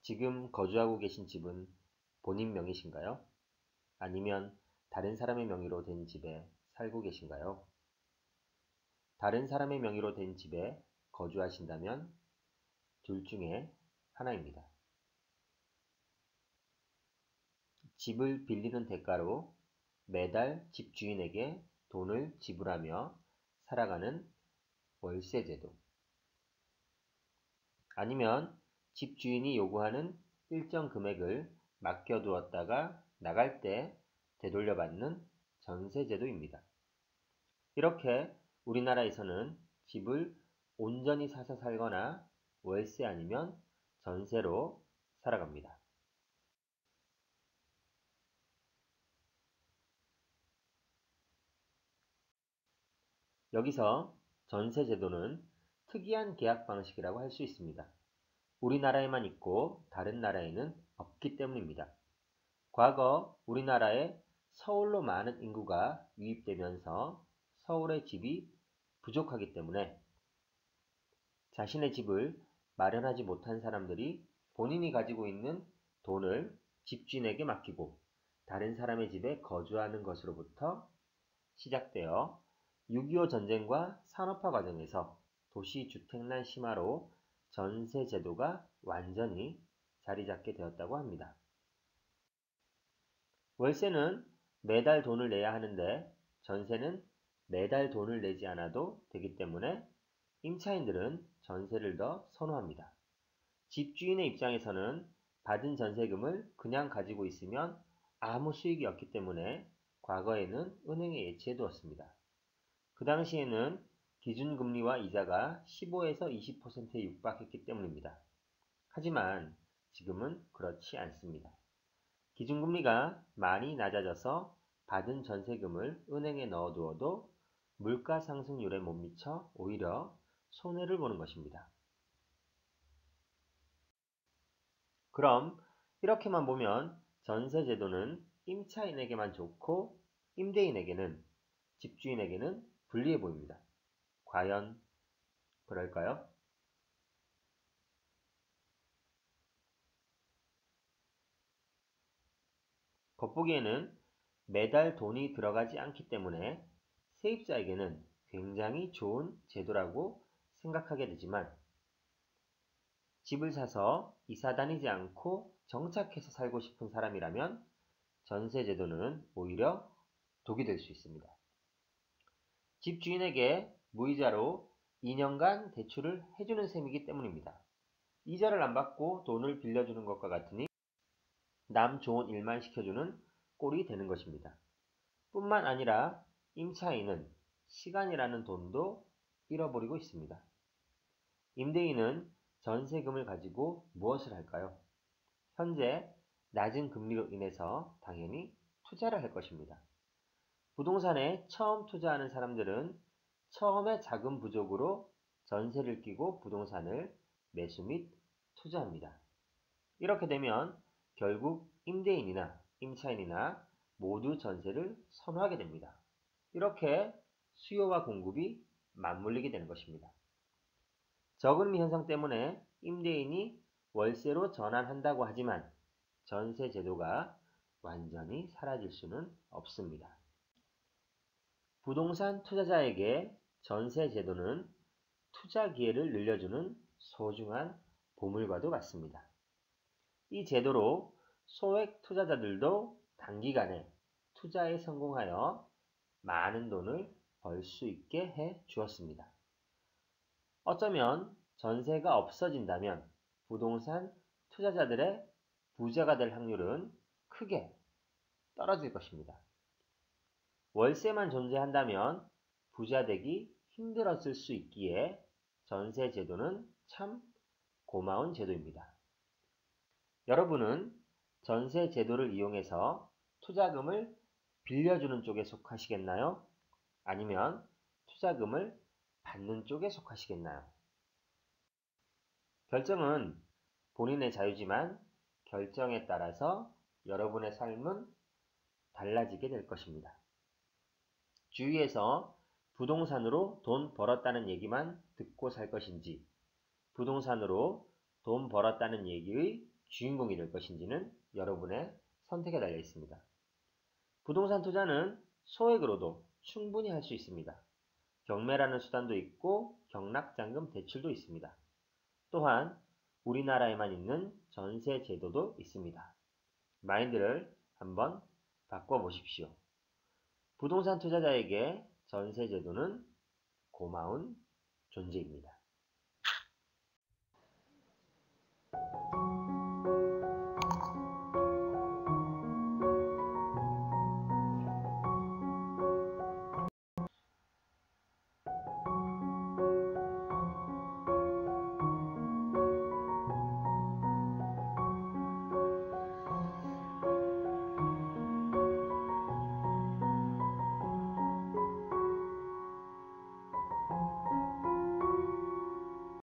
지금 거주하고 계신 집은 본인 명의신가요? 아니면 다른 사람의 명의로 된 집에 살고 계신가요? 다른 사람의 명의로 된 집에 거주하신다면 둘 중에 하나입니다. 집을 빌리는 대가로 매달 집주인에게 돈을 지불하며 살아가는 월세제도. 아니면 집주인이 요구하는 일정 금액을 맡겨두었다가 나갈 때 되돌려받는 전세제도입니다. 이렇게 우리나라에서는 집을 온전히 사서 살거나 월세 아니면 전세로 살아갑니다. 여기서 전세제도는 특이한 계약 방식이라고 할 수 있습니다. 우리나라에만 있고 다른 나라에는 없기 때문입니다. 과거 우리나라에 서울로 많은 인구가 유입되면서 서울의 집이 부족하기 때문에 자신의 집을 마련하지 못한 사람들이 본인이 가지고 있는 돈을 집주인에게 맡기고 다른 사람의 집에 거주하는 것으로부터 시작되어 6.25 전쟁과 산업화 과정에서 도시 주택난 심화로 전세 제도가 완전히 자리 잡게 되었다고 합니다. 월세는 매달 돈을 내야 하는데 전세는 매달 돈을 내지 않아도 되기 때문에 임차인들은 전세를 더 선호합니다. 집주인의 입장에서는 받은 전세금을 그냥 가지고 있으면 아무 수익이 없기 때문에 과거에는 은행에 예치해 두었습니다. 그 당시에는 기준금리와 이자가 15에서 20%에 육박했기 때문입니다. 하지만 지금은 그렇지 않습니다. 기준금리가 많이 낮아져서 받은 전세금을 은행에 넣어두어도 물가 상승률에 못 미쳐 오히려 손해를 보는 것입니다. 그럼 이렇게만 보면 전세제도는 임차인에게만 좋고 임대인에게는, 집주인에게는 불리해 보입니다. 과연 그럴까요? 겉보기에는 매달 돈이 들어가지 않기 때문에 세입자에게는 굉장히 좋은 제도라고 생각하게 되지만 집을 사서 이사 다니지 않고 정착해서 살고 싶은 사람이라면 전세제도는 오히려 독이 될 수 있습니다. 집주인에게 무이자로 2년간 대출을 해주는 셈이기 때문입니다. 이자를 안 받고 돈을 빌려주는 것과 같으니 남 좋은 일만 시켜주는 꼴이 되는 것입니다. 뿐만 아니라 임차인은 시간이라는 돈도 잃어버리고 있습니다. 임대인은 전세금을 가지고 무엇을 할까요? 현재 낮은 금리로 인해서 당연히 투자를 할 것입니다. 부동산에 처음 투자하는 사람들은 처음에 자금 부족으로 전세를 끼고 부동산을 매수 및 투자합니다. 이렇게 되면 결국 임대인이나 임차인이나 모두 전세를 선호하게 됩니다. 이렇게 수요와 공급이 맞물리게 되는 것입니다. 저금리 현상 때문에 임대인이 월세로 전환한다고 하지만 전세 제도가 완전히 사라질 수는 없습니다. 부동산 투자자에게 전세 제도는 투자 기회를 늘려주는 소중한 보물과도 같습니다. 이 제도로 소액 투자자들도 단기간에 투자에 성공하여 많은 돈을 벌 수 있게 해 주었습니다. 어쩌면 전세가 없어진다면 부동산 투자자들의 부자가 될 확률은 크게 떨어질 것입니다. 월세만 존재한다면 부자 되기 힘들었을 수 있기에 전세 제도는 참 고마운 제도입니다. 여러분은 전세 제도를 이용해서 투자금을 빌려주는 쪽에 속하시겠나요? 아니면 투자금을 받는 쪽에 속하시겠나요? 결정은 본인의 자유지만 결정에 따라서 여러분의 삶은 달라지게 될 것입니다. 주위에서 부동산으로 돈 벌었다는 얘기만 듣고 살 것인지 부동산으로 돈 벌었다는 얘기의 주인공이 될 것인지는 여러분의 선택에 달려 있습니다. 부동산 투자는 소액으로도 충분히 할 수 있습니다. 경매라는 수단도 있고 경락잔금 대출도 있습니다. 또한 우리나라에만 있는 전세 제도도 있습니다. 마인드를 한번 바꿔보십시오. 부동산 투자자에게 전세 제도는 고마운 존재입니다.